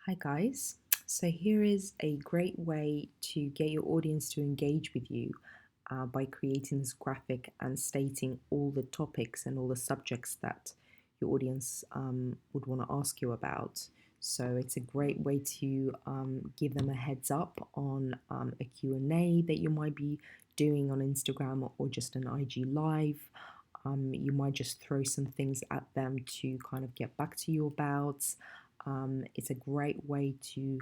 Hi guys. So here is a great way to get your audience to engage with you by creating this graphic and stating all the topics and all the subjects that your audience would want to ask you about. So it's a great way to give them a heads up on a Q&A that you might be doing on Instagram or just an IG live. You might just throw some things at them to kind of get back to you about. It's a great way to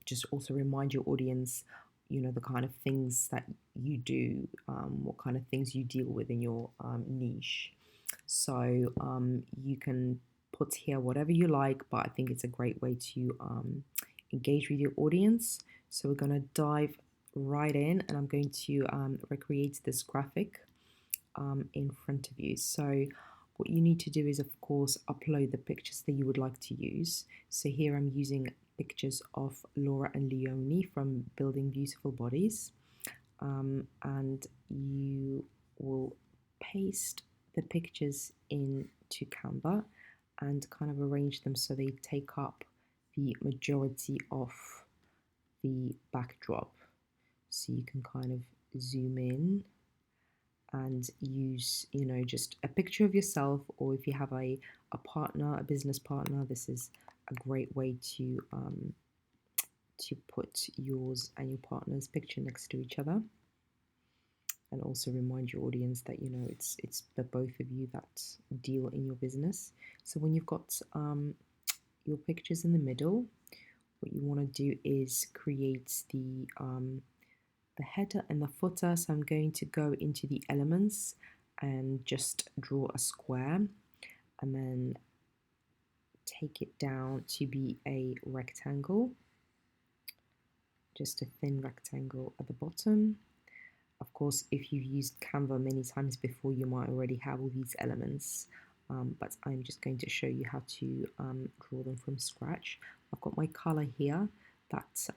just also remind your audience, the kind of things that you do, what kind of things you deal with in your niche. So you can put here whatever you like, but I think it's a great way to engage with your audience. So we're going to dive right in, and I'm going to recreate this graphic in front of you. So what you need to do is, of course, upload the pictures that you would like to use. So here I'm using pictures of Laura and Leonie from Building Beautiful Bodies. And you will paste the pictures into Canva and kind of arrange them so they take up the majority of the backdrop. So you can kind of zoom in and use, just a picture of yourself, or if you have a partner, a business partner, this is a great way to put yours and your partner's picture next to each other, and also remind your audience that it's the both of you that deal in your business. So when you've got your pictures in the middle, what you want to do is create the header and the footer. So I'm going to go into the elements and just draw a square, and then take it down to be a rectangle, just a thin rectangle at the bottom. Of course, if you've used Canva many times before, you might already have all these elements, but I'm just going to show you how to draw them from scratch. I've got my color here. That's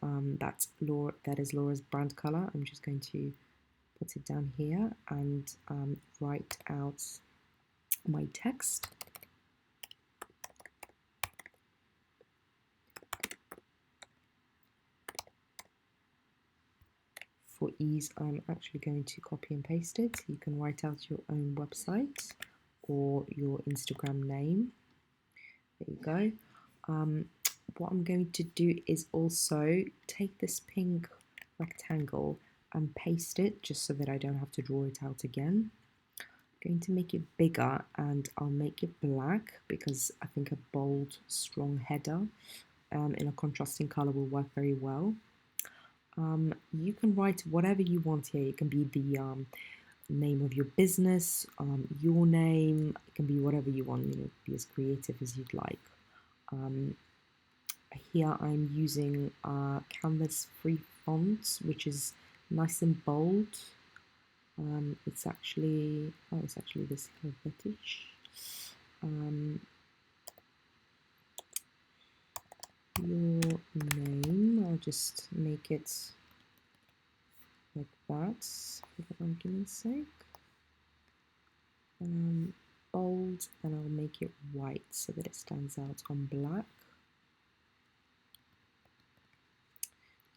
Laura. That is Laura's brand color. I'm just going to put it down here and write out my text. For ease, I'm actually going to copy and paste it. You can write out your own website or your Instagram name. There you go. What I'm going to do is also take this pink rectangle and paste it just so that I don't have to draw it out again. I'm going to make it bigger, and I'll make it black because I think a bold, strong header in a contrasting color will work very well. You can write whatever you want here. It can be the name of your business, your name. It can be whatever you want. Be as creative as you'd like. Here I'm using Canvas free font, which is nice and bold. It's actually this Helvetisch. Your name, I'll just make it like that for the argument's sake. Bold, and I'll make it white so that it stands out on black.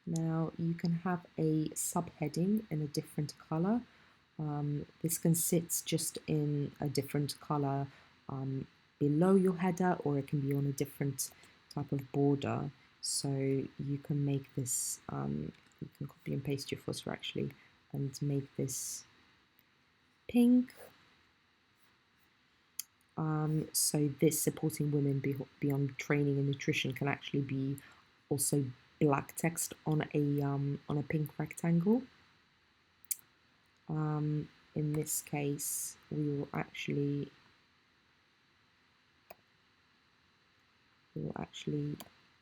Now you can have a subheading in a different color. This can sit just in a different color below your header, or it can be on a different type of border. So you can make this, you can copy and paste your footer actually, and make this pink. So this supporting women beyond training and nutrition can actually be also black text on a pink rectangle. In this case, we will actually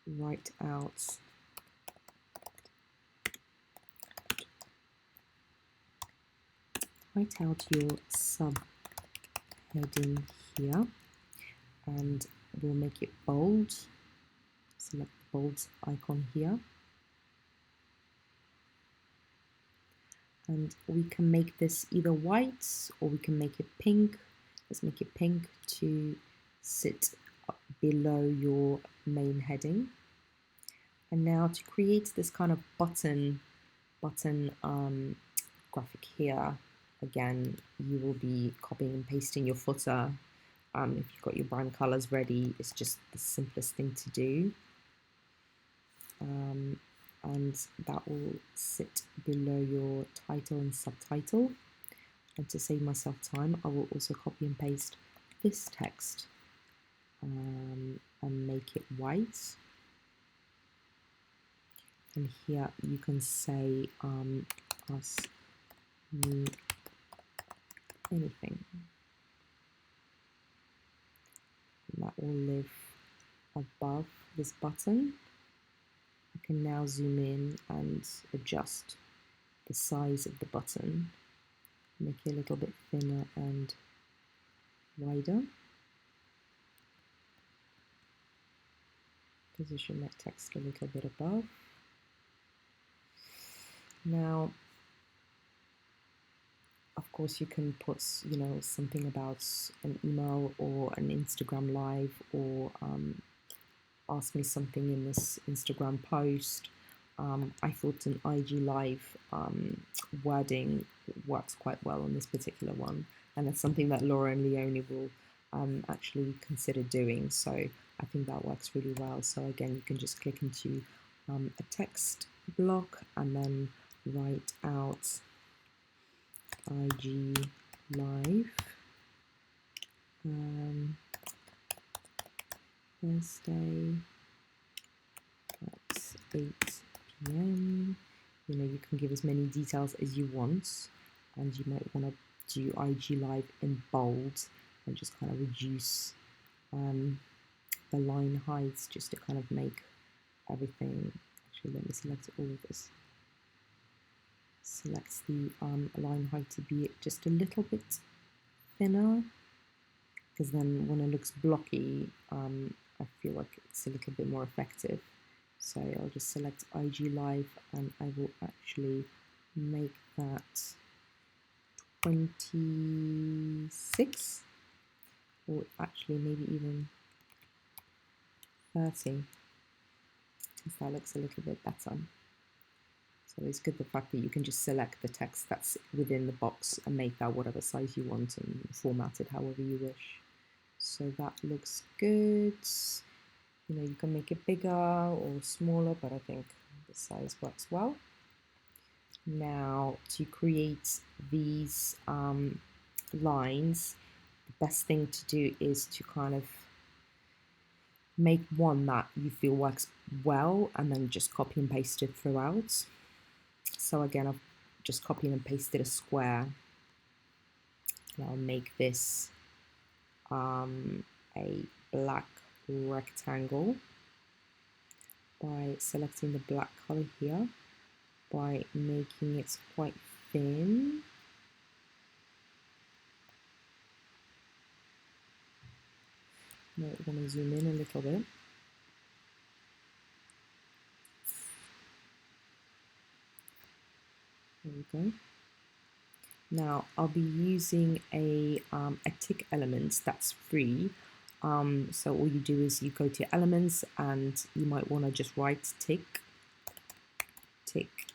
write out your subheading here, and we'll make it bold. Select the bold icon here, and we can make this either white or we can make it pink. Let's make it pink to sit below your main heading. And now to create this kind of button graphic here, again, you will be copying and pasting your footer. If you've got your brand colors ready, it's just the simplest thing to do. And that will sit below your title and subtitle. And to save myself time, I will also copy and paste this text and make it white. And here you can say ask me anything. And that will live above this button. I can now zoom in and adjust the size of the button, make it a little bit thinner and wider. Position that text a little bit above. Now, of course, you can put, something about an email or an Instagram live, or ask me something in this Instagram post. I thought an IG live wording works quite well on this particular one, and it's something that Laura and Leonie will actually consider doing. So I think that works really well. So again, you can just click into a text block and then write out IG live Thursday at 8 p.m. You can give as many details as you want, and you might want to do IG live in bold and just kind of reduce the line heights just to kind of make everything. Actually, let me select all of this. Select the line height to be just a little bit thinner, because then when it looks blocky, I feel like it's a little bit more effective. So I'll just select IG live and I will actually make that 26, or actually maybe even 30, because that looks a little bit better. So it's good the fact that you can just select the text that's within the box and make that whatever size you want and format it however you wish. So that looks good. You can make it bigger or smaller, but I think the size works well. Now, to create these lines, the best thing to do is to kind of make one that you feel works well and then just copy and paste it throughout. So again, I've just copied and pasted a square. And I'll make this a black rectangle by selecting the black color here, by making it quite thin. Now I'm going to zoom in a little bit. There we go. Now I'll be using a tick element that's free. So all you do is you go to elements and you might want to just write tick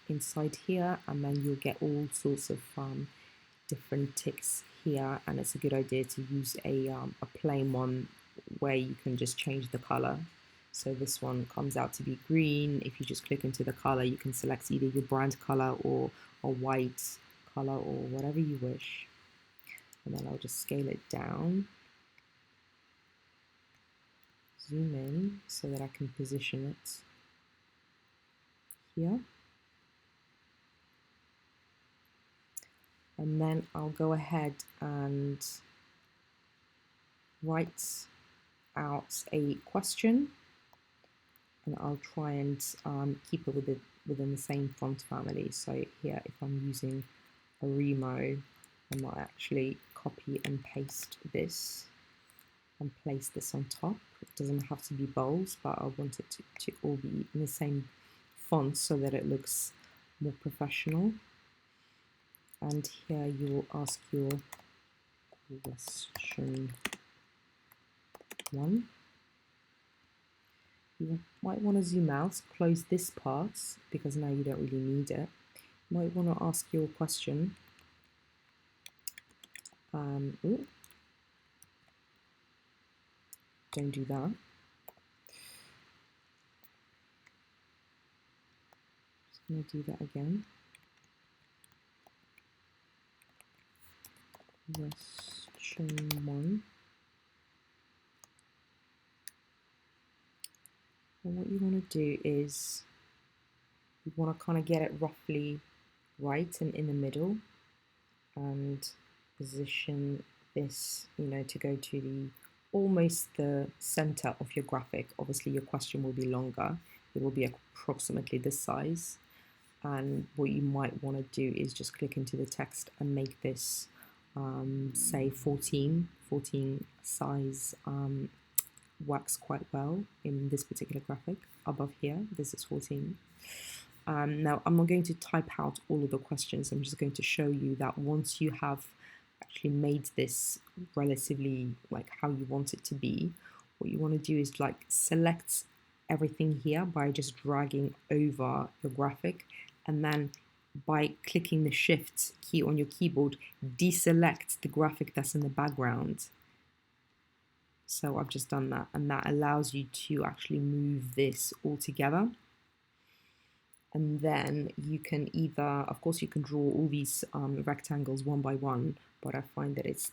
inside here, and then you'll get all sorts of different ticks here, and it's a good idea to use a plain one where you can just change the color. So this one comes out to be green. If you just click into the color, you can select either your brand color or a white color or whatever you wish. And then I'll just scale it down, zoom in so that I can position it here. And then I'll go ahead and write out a question, and I'll try and keep it within the same font family. So here, if I'm using Arimo, I might actually copy and paste this and place this on top. It doesn't have to be bold, but I want it to all be in the same font so that it looks more professional. And here you will ask your question 1. You might want to zoom out, close this part because now you don't really need it. You might want to ask your question. Ooh, don't do that. Just going to do that again. Question 1. And what you want to do is you want to kind of get it roughly right and in the middle, and position this, to go to the almost the center of your graphic. Obviously your question will be longer. It will be approximately this size. And what you might want to do is just click into the text and make this say 14 size. Works quite well in this particular graphic. Above here, this is 14. Now I'm not going to type out all of the questions. I'm just going to show you that once you have actually made this relatively like how you want it to be, what you want to do is like select everything here by just dragging over your graphic, and then by clicking the shift key on your keyboard, deselect the graphic that's in the background. So I've just done that, and that allows you to actually move this all together. And then you can either, of course, you can draw all these rectangles one by one, but I find that it's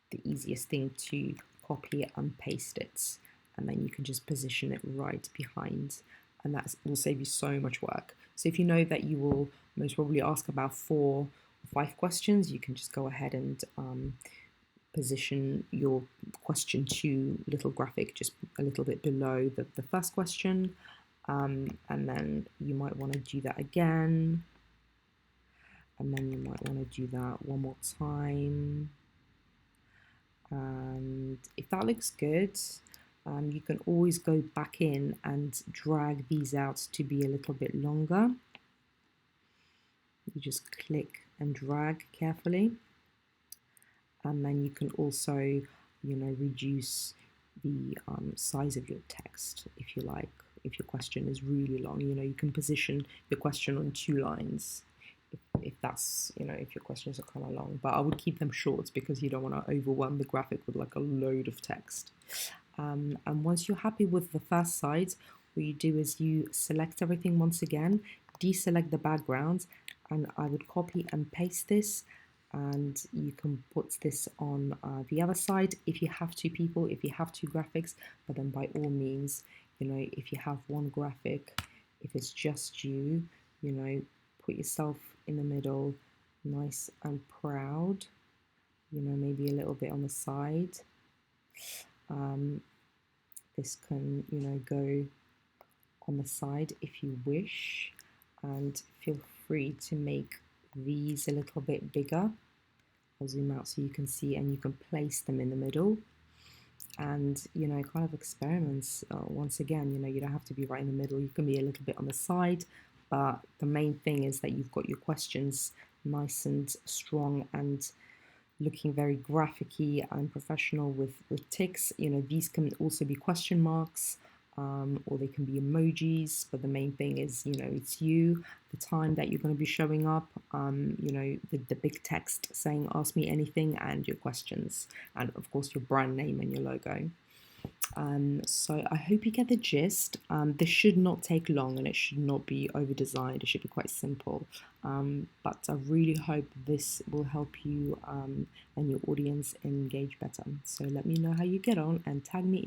the easiest thing to copy and paste it. And then you can just position it right behind, and that will save you so much work. So if you know that you will most probably ask about 4 or 5 questions, you can just go ahead and position your question 2 little graphic just a little bit below the first question. And then you might want to do that again, and then you might want to do that one more time. And if that looks good, you can always go back in and drag these out to be a little bit longer. You just click and drag carefully, and then you can also, reduce the size of your text if you like. If your question is really long, you can position your question on 2 lines if that's, if your questions are kind of long, but I would keep them short because you don't want to overwhelm the graphic with like a load of text. And once you're happy with the first side, what you do is you select everything once again, deselect the background, and I would copy and paste this, and you can put this on the other side if you have 2 people, if you have 2 graphics. But then by all means, if you have one graphic, if it's just you, put yourself in the middle, nice and proud, maybe a little bit on the side. This can, go on the side if you wish, and feel free to make these a little bit bigger. I'll zoom out so you can see, and you can place them in the middle. And kind of experiments once again. You don't have to be right in the middle, you can be a little bit on the side, but the main thing is that you've got your questions nice and strong and looking very graphic-y and professional with ticks. These can also be question marks, or they can be emojis, but the main thing is, it's you, the time that you're going to be showing up, the big text saying ask me anything, and your questions, and of course your brand name and your logo. So I hope you get the gist. This should not take long, and it should not be over designed. It should be quite simple, but I really hope this will help you and your audience engage better. So let me know how you get on and tag me